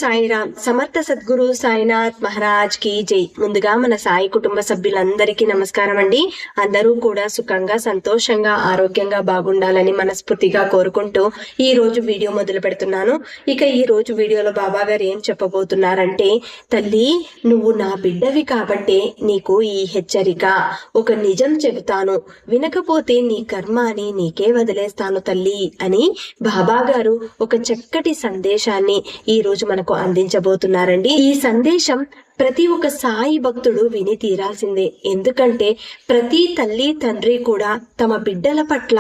సాయిరామ్. సమర్థ సద్గురు సాయినాథ్ మహారాజ్ కి జై. ముందుగా మన సాయి కుటుంబ సభ్యులందరికీ నమస్కారం అండి. అందరూ కూడా సుఖంగా, సంతోషంగా, ఆరోగ్యంగా బాగుండాలని మనస్ఫూర్తిగా కోరుకుంటూ ఈ రోజు వీడియో మొదలు పెడుతున్నాను. ఇక ఈ రోజు వీడియోలో బాబా గారు ఏం చెప్పబోతున్నారంటే, తల్లి నువ్వు నా బిడ్డవి కాబట్టి నీకు ఈ హెచ్చరిక, ఒక నిజం చెబుతాను, వినకపోతే నీ కర్మ అని నీకే వదిలేస్తాను తల్లి అని బాబా గారు ఒక చక్కటి సందేశాన్ని ఈ రోజు మనకు అందించబోతున్నారండి. ఈ సందేశం ప్రతి ఒక్క సాయి భక్తుడు విని తీరాల్సిందే. ఎందుకంటే ప్రతి తల్లి తండ్రి కూడా తమ బిడ్డల పట్ల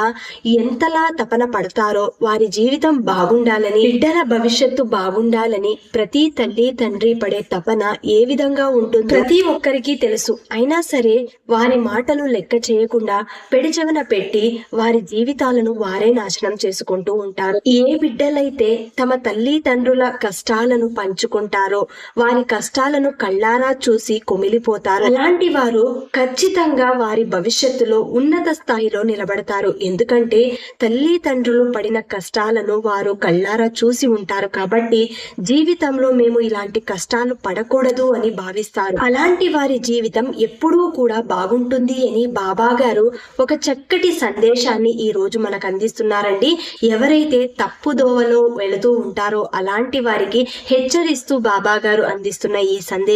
ఎంతలా తపన పడతారో, వారి జీవితం బాగుండాలని, బిడ్డల భవిష్యత్తు బాగుండాలని ప్రతి తల్లి తండ్రి పడే తపన ఏ విధంగా ఉంటుందో ప్రతి ఒక్కరికి తెలుసు. అయినా సరే వారి మాటలు లెక్క చేయకుండా పెడిచెవన పెట్టి వారి జీవితాలను వారే నాశనం చేసుకుంటూ ఉంటారు. ఏ బిడ్డలైతే తమ తల్లి తండ్రుల కష్టాలను పంచుకుంటారో, వారి కష్టాలను కళ్ళారా చూసి కొమిలిపోతారు. అలాంటి వారు ఖచ్చితంగా వారి భవిష్యత్తులో ఉన్నత స్థాయిలో నిలబడతారు. ఎందుకంటే తల్లి తండ్రులు పడిన కష్టాలను వారు కళ్ళారా చూసి ఉంటారు కాబట్టి జీవితంలో మేము ఇలాంటి కష్టాలు పడకూడదు అని భావిస్తారు. అలాంటి వారి జీవితం ఎప్పుడూ కూడా బాగుంటుంది అని బాబా గారు ఒక చక్కటి సందేశాన్ని ఈ రోజు మనకు అందిస్తున్నారండి. ఎవరైతే తప్పుదోవలో వెళుతూ ఉంటారో అలాంటి వారికి హెచ్చరిస్తూ బాబా గారు అందిస్తున్న ఈ సందేశం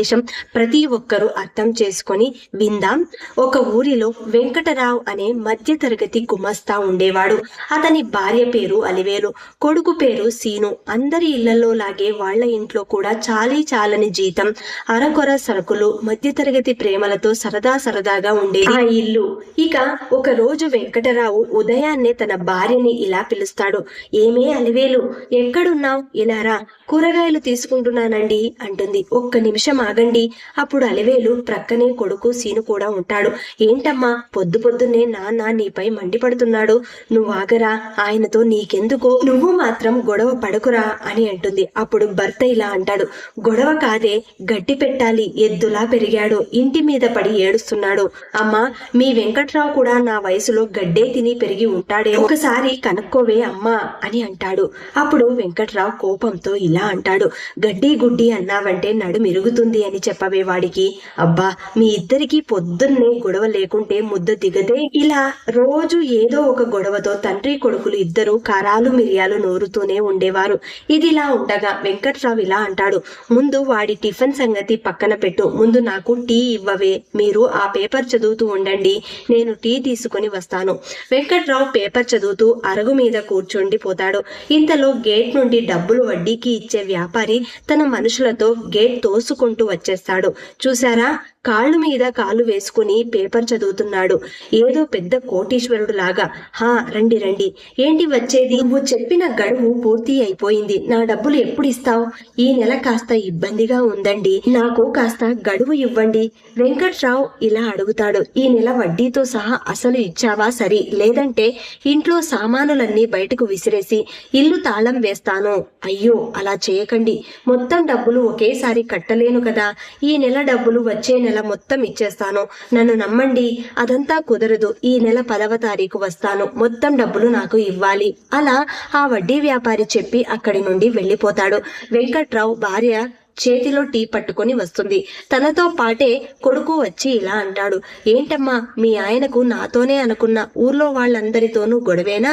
ప్రతి ఒక్కరూ అర్థం చేసుకొని విందాం. ఒక ఊరిలో వెంకటరావు అనే మధ్య తరగతి గుమస్తా ఉండేవాడు. అతని భార్య పేరు అలివేలు, కొడుకు పేరు సీను. అందరి ఇళ్లలో లాగే వాళ్ళ ఇంట్లో కూడా చాలని జీతం, అరకొర సరుకులు, మధ్య తరగతి ప్రేమలతో సరదాగా ఉండేది ఆ ఇల్లు. ఇక ఒక రోజు వెంకటరావు ఉదయాన్నే తన భార్యని ఇలా పిలుస్తాడు. ఏమే అలివేలు, ఎక్కడున్నావు? ఇలా రా, కూరగాయలు తీసుకుంటున్నానండి అంటుంది. ఒక్క నిమిషం ఆగండి. అప్పుడు అలివేలు ప్రక్కనే కొడుకు సీను కూడా ఉంటాడు. ఏంటమ్మా పొద్దున్నే నాన్న నీపై మండిపడుతున్నాడు, నువ్వు ఆగరా, ఆయనతో నీకెందుకో, నువ్వు మాత్రం గొడవ పడకురా అని అంటుంది. అప్పుడు భర్త ఇలా అంటాడు, గొడవ కాదే, గడ్డి పెట్టాలి, ఎద్దులా పెరిగాడు, ఇంటి మీద పడి ఏడుస్తున్నాడు. అమ్మా మీ వెంకట్రావు కూడా నా వయసులో గడ్డే తిని పెరిగి ఉంటాడే, ఒకసారి కనుక్కోవే అమ్మా అని అంటాడు. అప్పుడు వెంకట్రావు కోపంతో ఇలా అంటాడు, గడ్డి గుడ్డి అన్నావంటే నడుమిరుగుతుంది అని చెప్పవే వాడికి. అబ్బా మీ ఇద్దరికి పొద్దున్నే గొడవ లేకుంటే ముద్ద దిగదే. ఇలా రోజు ఏదో ఒక గొడవతో తండ్రి కొడుకులు ఇద్దరు కారాలు మిరియాలు నూరుతూనే ఉండేవారు. ఇదిలా ఉండగా వెంకట్రావు ఇలా అంటాడు, ముందు వాడి టిఫిన్ సంగతి పక్కన పెట్టు, ముందు నాకు టీ ఇవ్వవే, మీరు ఆ పేపర్ చదువుతూ ఉండండి, నేను టీ తీసుకుని వస్తాను. వెంకట్రావు పేపర్ చదువుతూ అరుగు మీద కూర్చుండి పోతాడు. ఇంతలో గేట్ నుండి డబ్బులు వడ్డీకి ఇచ్చే వ్యాపారి తన మనుషులతో గేట్ తోసుకుంటూ వచ్చేస్తాడు. చూసారా, కాళ్ళు మీద కాలు వేసుకుని పేపర్ చదువుతున్నాడు, ఏదో పెద్ద కోటీశ్వరుడు లాగా. హా రండి రండి. ఏంటి వచ్చేది? నువ్వు చెప్పిన గడువు పూర్తి అయిపోయింది, నా డబ్బులు ఎప్పుడు ఇస్తావు? ఈ నెల కాస్త ఇబ్బందిగా ఉందండి, నాకు కాస్త గడువు ఇవ్వండి. వెంకట్రావు ఇలా అడుగుతాడు. ఈ నెల వడ్డీతో సహా అసలు ఇచ్చావా? సరి, లేదంటే ఇంట్లో సామానులన్నీ బయటకు విసిరేసి ఇల్లు తాళం వేస్తాను. అయ్యో అలా చేయకండి, మొత్తం డబ్బులు ఒకేసారి కట్టలేను కదా, ఈ నెల డబ్బులు వచ్చే నెల మొత్తం ఇచ్చేస్తాను, నన్ను నమ్మండి. అదంతా కుదరదు, ఈ నెల 10వ తారీఖు వస్తాను, మొత్తం డబ్బులు నాకు ఇవ్వాలి. అలా ఆ వడ్డీ వ్యాపారి చెప్పి అక్కడి నుండి వెళ్ళిపోతాడు. వెంకట్రావు భార్య చేతిలో టీ పట్టుకొని వస్తుంది. తనతో పాటే కొడుకు వచ్చి ఇలా అంటాడు, ఏంటమ్మా మీ ఆయనకు నాతోనే అనుకున్న ఊర్లో వాళ్ళందరితోనూ గొడవేనా?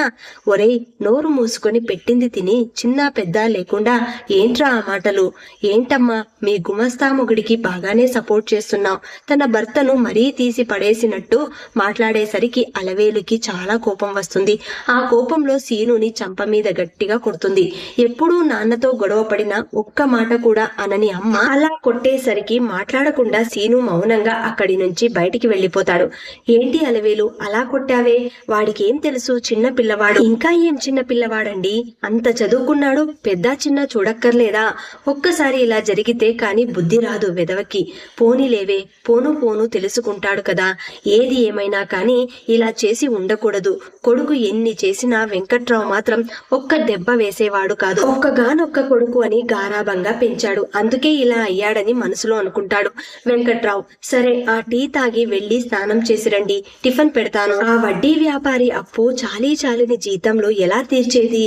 ఒరేయ్ నోరు మూసుకొని పెట్టింది తిని చిన్న పెద్ద లేకుండా ఏంట్రా ఆ మాటలు? ఏంటమ్మా మీ గుమస్తా మొగుడికి బాగానే సపోర్ట్ చేస్తున్నావు, తన భర్తను మరీ తీసి పడేసినట్టు మాట్లాడేసరికి అలవేలుకి చాలా కోపం వస్తుంది. ఆ కోపంలో సీనుని చంప మీద గట్టిగా కొడుతుంది. ఎప్పుడూ నాన్నతో గొడవ పడిన ఒక్క మాట కూడా అనని అమ్మ అలా కొట్టేసరికి మాట్లాడకుండా సీను మౌనంగా అక్కడి నుంచి బయటికి వెళ్ళిపోతాడు. ఏంటి అలవేలు అలా కొట్టావే? వాడికి ఏం తెలుసు, చిన్న పిల్లవాడు. ఇంకా ఏం చిన్న పిల్లవాడండి, అంత చదువుకున్నాడు, పెద్ద చిన్న చూడక్కర్లేదా? ఒక్కసారి ఇలా జరిగితే కాని బుద్ధి రాదు వెదవకి. పోనీలేవే, పోను తెలుసుకుంటాడు కదా. ఏది ఏమైనా కానీ ఇలా చేసి ఉండకూడదు. కొడుకు ఎన్ని చేసినా వెంకట్రావు మాత్రం ఒక్క దెబ్బ వేసేవాడు కాదు. ఒక్కగానొక్క కొడుకు అని గారాబంగా పెంచాడు. అందుకే ఇలా అయ్యాడని మనసులో అనుకుంటాడు వెంకట్రావు. సరే, ఆ టీ తాగి వెళ్లి స్నానం చేసి రండి, టిఫిన్ పెడతాను. ఆ వడ్డీ వ్యాపారి అప్పు చాలీని జీతంలో ఎలా తీర్చేది?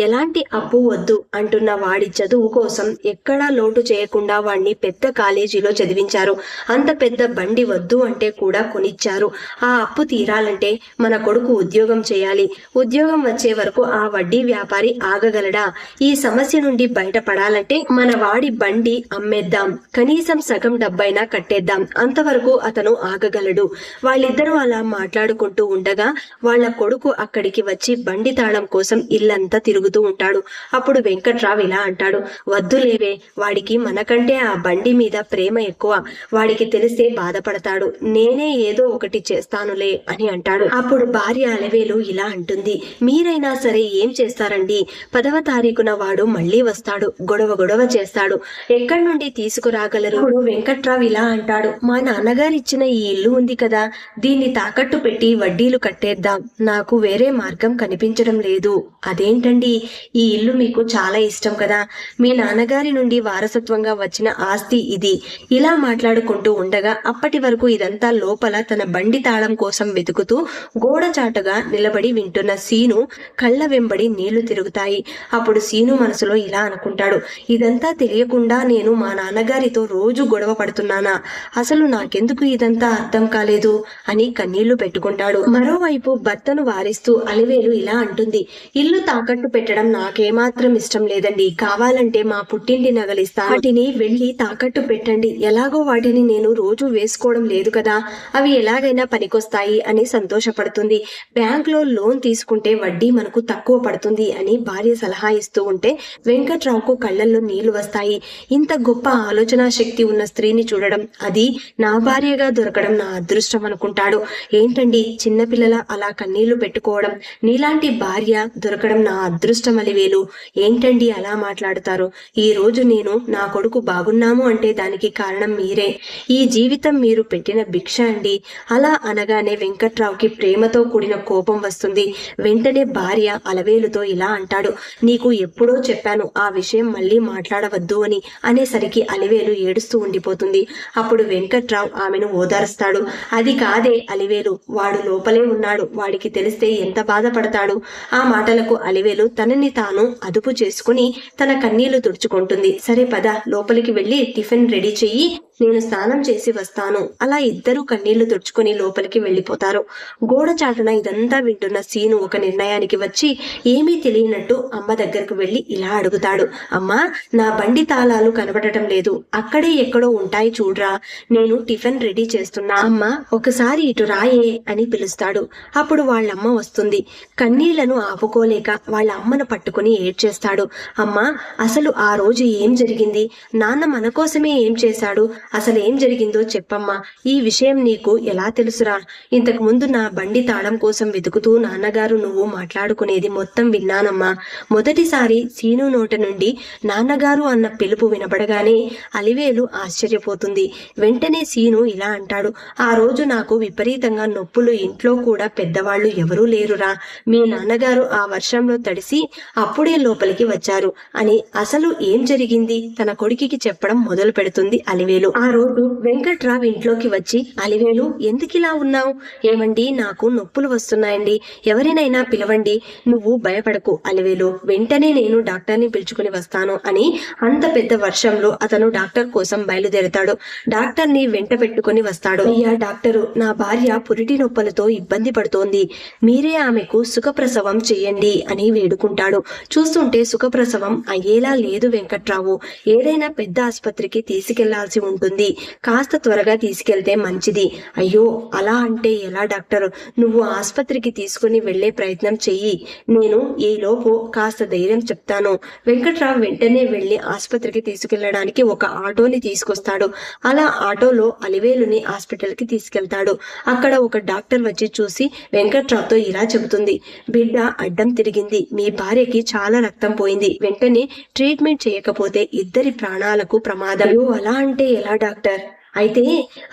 ఎలాంటి అప్పు వద్దు అంటున్న వాడి చదువు కోసం ఎక్కడా లోటు చేయకుండా వాణ్ణి పెద్ద కాలేజీలో చదివించారు. అంత పెద్ద బండి వద్దు అంటే కూడా కొనిచ్చారు. ఆ అప్పు తీరాలంటే మన కొడుకు ఉద్యోగం చేయాలి. ఉద్యోగం వచ్చే వరకు ఆ వడ్డీ వ్యాపారి ఆగగలడా? ఈ సమస్య నుండి బయటపడాలంటే మన వాడి బండి అమ్మేద్దాం, కనీసం సగం డబ్బైనా కట్టేద్దాం, అంతవరకు అతను ఆగగలడు. వాళ్ళిద్దరూ అలా మాట్లాడుకుంటూ ఉండగా వాళ్ళ కొడుకు అక్కడికి వచ్చి బండి తాళం కోసం ఇల్లంతా తిరుగుతూ ఉంటాడు. అప్పుడు వెంకట్రావు ఇలా అంటాడు, వద్దులేవే, వాడికి మనకంటే ఆ బండి మీద ప్రేమ ఎక్కువ. వాడికి తెలిస్తే బాధపడతాడు. నేనే ఏదో ఒకటి చేస్తానులే అని అంటాడు. అప్పుడు భార్య అలవేలు ఇలా అంటుంది, మీరైనా సరే ఏం చేస్తారండి? 10వ తారీఖున వాడు మళ్ళీ వస్తాడు, గొడవ చేస్తాడు. ఎక్కడి నుండి తీసుకురాగలరు? ఇప్పుడు వెంకట్రావు ఇలా అంటాడు, మా నాన్నగారిచ్చిన ఈ ఇల్లు ఉంది కదా, దీన్ని తాకట్టు పెట్టి వడ్డీలు కట్టేద్దాం. నాకు వేరే మార్గం కనిపించడం లేదు. అదేంటండి? ఈ ఇల్లు మీకు చాలా ఇష్టం కదా, మీ నాన్నగారి నుండి వారసత్వంగా వచ్చిన ఆస్తి ఇది. ఇలా మాట్లాడుకుంటూ ఉండగా అప్పటి వరకు ఇదంతా లోపల తన బండి తాళం కోసం వెతుకుతూ గోడచాటుగా నిలబడి వింటున్న సీను కళ్ళ వెంబడి నీళ్లు తిరుగుతాయి. అప్పుడు సీను మనసులో ఇలా అనుకుంటాడు, ఇదంతా తెలియకుండా నేను మా నాన్నగారితో రోజు గొడవ పడుతున్నానా? అసలు నాకెందుకు ఇదంతా అర్థం కాలేదు అని కన్నీళ్లు పెట్టుకుంటాడు. మరోవైపు భర్తను వారిస్తూ అలివేలు ఇలా అంటుంది, ఇల్లు తాకట్టు పెట్టడం నాకేమాత్రం ఇష్టం లేదండి. కావాలంటే మా పుట్టింటి నగలిస్తా, వాటిని వెళ్లి తాకట్టు పెట్టండి. ఎలాగో వాటిని నేను రోజు వేసుకోవడం లేదు కదా, అవి ఎలాగైనా పనికొస్తాయి అని సంతోషపడుతుంది. బ్యాంకులో లోన్ తీసుకుంటే వడ్డీ మనకు తక్కువ పడుతుంది అని భార్య సలహా ఇస్తూ ఉంటే వెంకట్రావుకు కళ్ళల్లో నీళ్లు వస్తాయి. ఇంత గొప్ప ఆలోచన శక్తి ఉన్న స్త్రీని చూడడం, అది నా భార్యగా దొరకడం నా అదృష్టం అనుకుంటాడు. ఏంటండి చిన్నపిల్లల అలా కన్నీళ్లు పెట్టుకోవడం? నీలాంటి భార్య దొరకడం నా అదృష్టం అలివేలు. ఏంటండి అలా మాట్లాడుతారు? ఈ రోజు నేను నా కొడుకు బాగున్నాము అంటే దానికి కారణం మీరే. ఈ జీవితం మీరు పెట్టిన భిక్ష అండి. అలా అనగానే వెంకట్రావుకి ప్రేమతో కూడిన కోపం వస్తుంది. వెంటనే భార్య అలవేలుతో ఇలా అంటాడు, నీకు ఎప్పుడో చెప్పాను ఆ విషయం మళ్ళీ మాట్లాడవద్దు అని. అనేసరికి అలివేలు ఏడుస్తూ ఉండిపోతుంది. అప్పుడు వెంకట్రావు ఆమెను ఓదారుస్తాడు. అది కాదే అలివేలు, వాడు లోపలే ఉన్నాడు, వాడికి తెలిస్తే ఎంత బాధపడతాడు. ఆ మాటలకు అలివేలు తనని తాను అదుపు చేసుకుని తన కన్నీళ్లు తుడుచుకుంటుంది. సరే పద, లోపలికి వెళ్లి టిఫిన్ రెడీ చెయ్యి, నేను స్నానం చేసి వస్తాను. అలా ఇద్దరు కన్నీళ్లు తుడుచుకుని లోపలికి వెళ్లిపోతారు. గోడ చాటున ఇదంతా వింటున్న సీను ఒక నిర్ణయానికి వచ్చి ఏమీ తెలియనట్టు అమ్మ దగ్గరకు వెళ్లి ఇలా అడుగుతాడు, అమ్మా, నా బండి తాళాలు కనబడటం లేదు, అక్కడే ఎక్కడో ఉంటాయి చూడ్రా, నేను టిఫిన్ రెడీ చేస్తున్నా, అమ్మ ఒకసారి ఇటు రాయే అని పిలుస్తాడు. అప్పుడు వాళ్ళమ్మ వస్తుంది. కన్నీళ్లను ఆపుకోలేక వాళ్ళ అమ్మను పట్టుకుని ఏడ్చేస్తాడు. అమ్మా, అసలు ఆ రోజు ఏం జరిగింది? నాన్న మన కోసమే ఏం చేశాడు? అసలు ఏం జరిగిందో చెప్పమ్మా. ఈ విషయం నీకు ఎలా తెలుసురా? ఇంతకు ముందు నా బండి తాళం కోసం వెతుకుతూ నాన్నగారు నువ్వు మాట్లాడుకునేది మొత్తం విన్నానమ్మా. మొదటిసారి సీను నోట నుండి నాన్నగారు అన్న పిలుపు వినపడగానే అలివేలు ఆశ్చర్యపోతుంది. వెంటనే సీను ఇలా అంటాడు, ఆ రోజు నాకు విపరీతంగా నొప్పులు, ఇంట్లో కూడా పెద్దవాళ్లు ఎవరూ లేరురా. మీ నాన్నగారు ఆ వర్షంలో తడిసి అప్పుడే లోపలికి వచ్చారు అని. అసలు ఏం జరిగింది తన కొడుకుకి చెప్పడం మొదలు పెడుతుంది అలివేలు. ఆ రోజు వెంకట్రావు ఇంట్లోకి వచ్చి, అలివేలు ఎందుకిలా ఉన్నావు? ఏమండి, నాకు నొప్పులు వస్తున్నాయండి, ఎవరినైనా పిలవండి. నువ్వు భయపడకు అలివేలు, వెంటనే నేను డాక్టర్ని పిలుచుకుని వస్తాను అని. అంత పెద్ద వర్షంలో అతను డాక్టర్ కోసం బయలుదేరతాడు. డాక్టర్ని వెంట పెట్టుకుని వస్తాడు. అయ్యా డాక్టరు, నా భార్య పురిటి నొప్పులతో ఇబ్బంది పడుతోంది, మీరే ఆమెకు సుఖప్రసవం చెయ్యండి అని వేడుకుంటాడు. చూస్తుంటే సుఖప్రసవం అయ్యేలా లేదు వెంకట్రావు. ఏదైనా పెద్ద ఆసుపత్రికి తీసుకెళ్లాల్సి ఉంటుంది, కాస్త త్వరగా తీసుకెళ్తే మంచిది. అయ్యో, అలా అంటే ఎలా డాక్టర్? నువ్వు ఆసుపత్రికి తీసుకుని వెళ్లే ప్రయత్నం చెయ్యి, నేను ఈలోపు కాస్త ధైర్యం చెప్తాను. వెంకట్రావు వెంటనే వెళ్లి ఆసుపత్రికి తీసుకెళ్లడానికి ఒక ఆటోని తీసుకొస్తాడు. అలా ఆటోలో అలివేలుని హాస్పిటల్ కి తీసుకెళ్తాడు. అక్కడ ఒక డాక్టర్ వచ్చి చూసి వెంకట్రావుతో ఇలా చెబుతుంది, బిడ్డ అడ్డం తిరిగింది, మీ భార్యకి చాలా రక్తం పోయింది, వెంటనే ట్రీట్మెంట్ చేయకపోతే ఇద్దరి ప్రాణాలకు ప్రమాదం. అలా అంటే ఎలా డాక్టర్? అయితే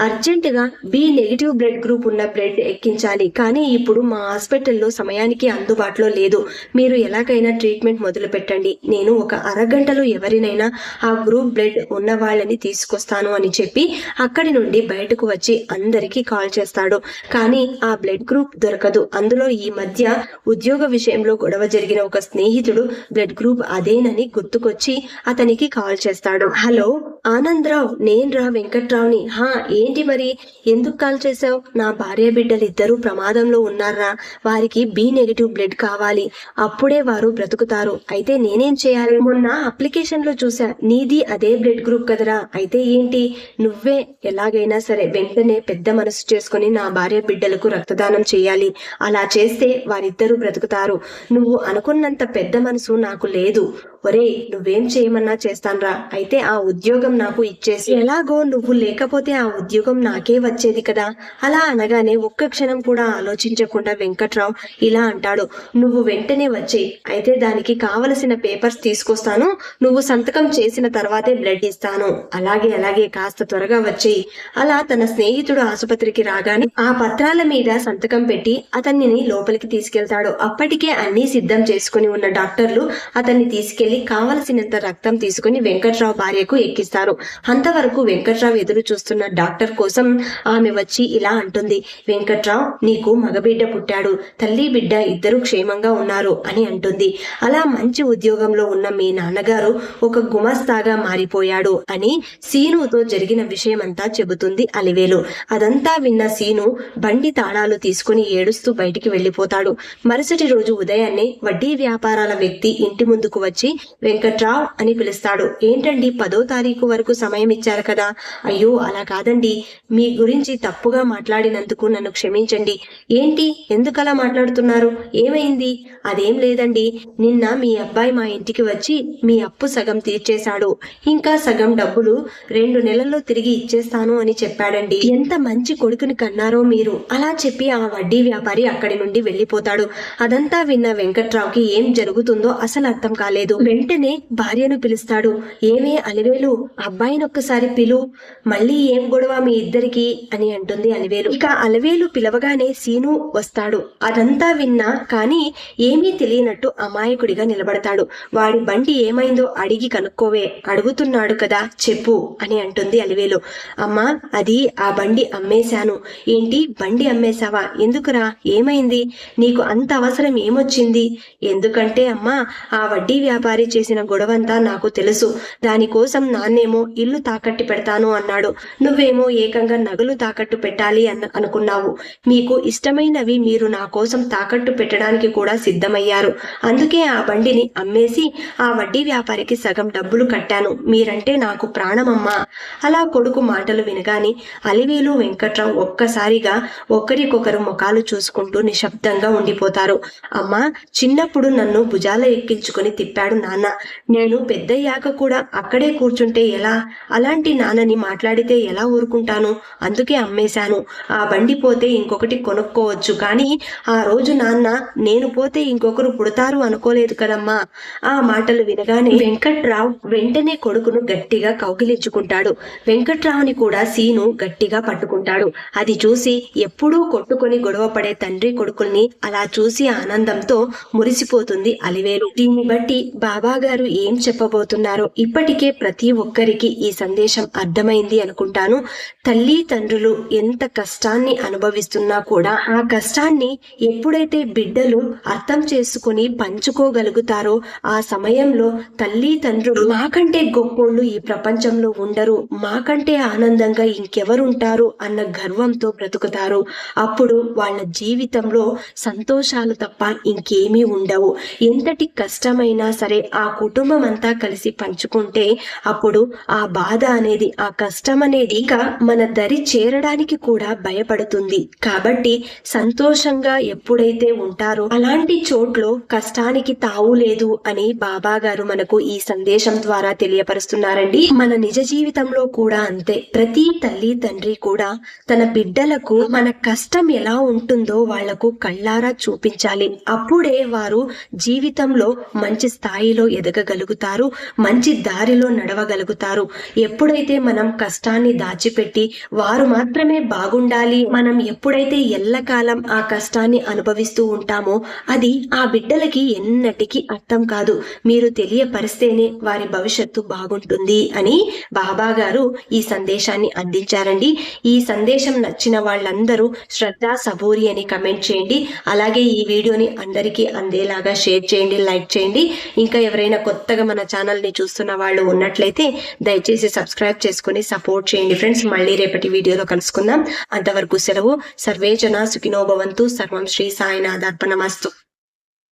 అర్జెంటుగా బి నెగిటివ్ బ్లడ్ గ్రూప్ ఉన్న బ్లడ్ ఎక్కించాలి, కానీ ఇప్పుడు మా హాస్పిటల్లో సమయానికి అందుబాటులో లేదు. మీరు ఎలాగైనా ట్రీట్మెంట్ మొదలు పెట్టండి. నేను ఒక అరగంటలో ఎవరినైనా ఆ గ్రూప్ బ్లడ్ ఉన్న వాళ్ళని తీసుకొస్తాను అని చెప్పి అక్కడి నుండి బయటకు వచ్చి అందరికీ కాల్ చేస్తాడు. కానీ ఆ బ్లడ్ గ్రూప్ దొరకదు. అందులో ఈ మధ్య ఉద్యోగ విషయంలో గొడవ జరిగిన ఒక స్నేహితుడు బ్లడ్ గ్రూప్ అదేనని గుర్తుకొచ్చి అతనికి కాల్ చేస్తాడు. హలో ఆనందరావు, నేను రా వెంకట్రావుని. హా ఏంటి మరి, ఎందుకు కాల్ చేసావు? నా భార్య బిడ్డలు ఇద్దరు ప్రమాదంలో ఉన్నారా, వారికి బి నెగిటివ్ బ్లడ్ కావాలి, అప్పుడే వారు బ్రతుకుతారు. అయితే నేనేం చేయాలి? మొన్న అప్లికేషన్ లో చూసా, నీది అదే బ్లడ్ గ్రూప్ కదరా. అయితే ఏంటి, నువ్వే ఎలాగైనా సరే వెంటనే పెద్ద మనసు చేసుకుని నా భార్య బిడ్డలకు రక్తదానం చేయాలి. అలా చేస్తే వారిద్దరూ బ్రతుకుతారు. నువ్వు అనుకున్నంత పెద్ద మనసు నాకు లేదు. ఒరే, నువ్వేం చేయమన్నా చేస్తాన్రా. అయితే ఆ ఉద్యోగం నాకు ఇచ్చేసి, ఎలాగో నువ్వు లేకపోతే ఆ ఉద్యోగం నాకే వచ్చేది కదా. అలా అనగానే ఒక్క క్షణం కూడా ఆలోచించకుండా వెంకట్రావు ఇలా అంటాడు, నువ్వు వెంటనే వచ్చేయి. అయితే దానికి కావలసిన పేపర్స్ తీసుకొస్తాను, నువ్వు సంతకం చేసిన తర్వాతే బ్లడ్ ఇస్తాను. అలాగే అలాగే, కాస్త త్వరగా వచ్చేయి. అలా తన స్నేహితుడు ఆసుపత్రికి రాగానే ఆ పత్రాల మీద సంతకం పెట్టి అతన్ని లోపలికి తీసుకెళ్తాడు. అప్పటికే అన్ని సిద్ధం చేసుకుని ఉన్న డాక్టర్లు అతన్ని తీసుకెళ్లి కావలసినంత రక్తం తీసుకుని వెంకట్రావు భార్యకు ఎక్కిస్తారు. అంతవరకు వెంకట్రావు ఎదురు చూస్తున్న డాక్టర్ కోసం ఆమె వచ్చి ఇలా అంటుంది, వెంకట్రావు, నీకు మగబిడ్డ పుట్టాడు, తల్లి బిడ్డ ఇద్దరు క్షేమంగా ఉన్నారు అని అంటుంది. అలా మంచి ఉద్యోగంలో ఉన్న మీ నాన్నగారు ఒక గుమస్తాగా మారిపోయాడు అని సీనుతో జరిగిన విషయమంతా చెబుతుంది అలివేలు. అదంతా విన్న సీను బండి తాళాలు తీసుకుని ఏడుస్తూ బయటికి వెళ్లిపోతాడు. మరుసటి రోజు ఉదయాన్నే వడ్డీ వ్యాపారాల వ్యక్తి ఇంటి ముందుకు వచ్చి వెంకట్రావు అని పిలుస్తాడు. ఏంటండి, 10వ తారీఖు వరకు సమయం ఇచ్చారు కదా. అయ్యో అలా కాదండి, మీ గురించి తప్పుగా మాట్లాడినందుకు నన్ను క్షమించండి. ఏంటి, ఎందుకలా మాట్లాడుతున్నారు, ఏమైంది? అదేం లేదండి, నిన్న మీ అబ్బాయి మా ఇంటికి వచ్చి మీ అప్పు సగం తీర్చేశాడు, ఇంకా సగం డబ్బులు 2 నెలల్లో తిరిగి ఇచ్చేస్తాను అని చెప్పాడండి. ఎంత మంచి కొడుకుని కన్నారో మీరు. అలా చెప్పి ఆ వడ్డీ వ్యాపారి అక్కడి నుండి వెళ్లిపోతాడు. అదంతా విన్న వెంకట్రావుకి ఏం జరుగుతుందో అసలు అర్థం కాలేదు. వెంటనే భార్యను పిలుస్తాడు. ఏమే అలివేలు, అబ్బాయినొక్కసారి పిలు, మళ్ళీ ఏం గొడవ మీ ఇద్దరికి అని అంటుంది అలివేలు. ఇక అలివేలు పిలవగానే సీను వస్తాడు. అదంతా విన్నా కానీ ఏమీ తెలియనట్టు అమాయకుడిగా నిలబడతాడు. వాడి బండి ఏమైందో అడిగి కనుక్కోవే, అడుగుతున్నాడు కదా, చెప్పు అని అంటుంది అలివేలు. అమ్మా, అది ఆ బండి అమ్మేశాను. ఏంటి, బండి అమ్మేశావా? ఎందుకురా, ఏమైంది? నీకు అంత అవసరం ఏమొచ్చింది? ఎందుకంటే అమ్మా, ఆ వడ్డీ వ్యాపారి చేసిన గొడవంతా నాకు తెలుసు. దానికోసం నాన్నేమో ఇల్లు తాకట్టు పెడతాను అన్నాడు, నువ్వేమో ఏకంగా నగలు తాకట్టు పెట్టాలి అనుకున్నావు. మీకు ఇష్టమైనవి మీరు నా కోసం తాకట్టు పెట్టడానికి కూడా సిద్ధమయ్యారు. అందుకే ఆ బండిని అమ్మేసి ఆ వడ్డీ వ్యాపారికి సగం డబ్బులు కట్టాను. మీరంటే నాకు ప్రాణమమ్మా. అలా కొడుకు మాటలు వినగాని అలివేలు వెంకట్రావు ఒక్కసారిగా ఒకరికొకరు ముఖాలు చూసుకుంటూ నిశ్శబ్దంగా ఉండిపోతారు. అమ్మా, చిన్నప్పుడు నన్ను భుజాల ఎక్కించుకొని తిప్పాడు నాన్న. నేను పెద్దయ్యాక కూడా అక్కడే కూర్చుంటే ఎలా? అలాంటి నాన్నని మాట్లాడితే ఎలా ఊరుకుంటాను? అందుకే అమ్మేశాను. ఆ బండి పోతే ఇంకొకటి కొనుక్కోవచ్చు, కానీ ఆ రోజు నాన్న నేను పోతే ఇంకొకరు పుడతారు అనుకోలేదు కదమ్మా. ఆ మాటలు వినగానే వెంకట్రావు వెంటనే కొడుకును గట్టిగా కౌగిలించుకుంటాడు. వెంకట్రావుని కూడా సీను గట్టిగా పట్టుకుంటాడు. అది చూసి ఎప్పుడూ కొట్టుకొని గొడవ పడే తండ్రి కొడుకుల్ని అలా చూసి ఆనందంతో మురిసిపోతుంది అలివేలు. దీన్ని బట్టి బాబాగారు ఏం చెప్పబోతున్నారో ఇప్పటికే ప్రతి ఒక్కరికి ఈ సందేశం అర్థమైంది అనుకుంటాను. తల్లి తండ్రులు ఎంత కష్టాన్ని అనుభవిస్తున్నా కూడా ఆ కష్టాన్ని ఎప్పుడైతే బిడ్డలు అర్థం చేసుకుని పంచుకోగలుగుతారో ఆ సమయంలో తల్లి తండ్రులు మాకంటే గొప్పోళ్ళు ఈ ప్రపంచంలో ఉండరు, మాకంటే ఆనందంగా ఇంకెవరుంటారు అన్న గర్వంతో బ్రతుకుతారు. అప్పుడు వాళ్ళ జీవితంలో సంతోషాలు తప్ప ఇంకేమీ ఉండవు. ఎంతటి కష్టమైనా సరే ఆ కుటుంబం అంతా కలిసి పంచుకుంటే అప్పుడు ఆ బాధ అనేది, ఆ కష్టం అనేది ఇక మన దరి చేరడానికి కూడా భయపడుతుంది. కాబట్టి సంతోషంగా ఎప్పుడైతే ఉంటారో అలాంటి చోట్లో కష్టానికి తావు లేదు అని బాబా గారు మనకు ఈ సందేశం ద్వారా తెలియపరుస్తున్నారండి. మన నిజ జీవితంలో కూడా అంతే. ప్రతి తల్లి తండ్రి కూడా తన బిడ్డలకు మన కష్టం ఎలా ఉంటుందో వాళ్లకు కళ్ళారా చూపించాలి. అప్పుడే వారు జీవితంలో మంచి స్థాయి స్థాయిలో ఎదగగలుగుతారు, మంచి దారిలో నడవగలుగుతారు. ఎప్పుడైతే మనం కష్టాన్ని దాచిపెట్టి వారు మాత్రమే బాగుండాలి, మనం ఎప్పుడైతే ఎల్లకాలం ఆ కష్టాన్ని అనుభవిస్తూ ఉంటామో అది ఆ బిడ్డలకి ఎన్నటికీ అర్థం కాదు. మీరు తెలియపరిస్తేనే వారి భవిష్యత్తు బాగుంటుంది అని బాబా గారు ఈ సందేశాన్ని అందించారండి. ఈ సందేశం నచ్చిన వాళ్ళందరూ శ్రద్ధ సబూరి అని కమెంట్ చేయండి. అలాగే ఈ వీడియోని అందరికీ అందేలాగా షేర్ చేయండి, లైక్ చేయండి. ఇంకా ఎవరైనా కొత్తగా మన ఛానల్ ని చూస్తున్న వాళ్ళు ఉన్నట్లయితే దయచేసి సబ్స్క్రైబ్ చేసుకుని సపోర్ట్ చేయండి ఫ్రెండ్స్. మళ్ళీ రేపటి వీడియోలో కలుసుకుందాం. అంతవరకు సెలవు. సర్వే జన సుఖినో భవంతు. సర్వం శ్రీ సాయినాథార్పణమస్తు.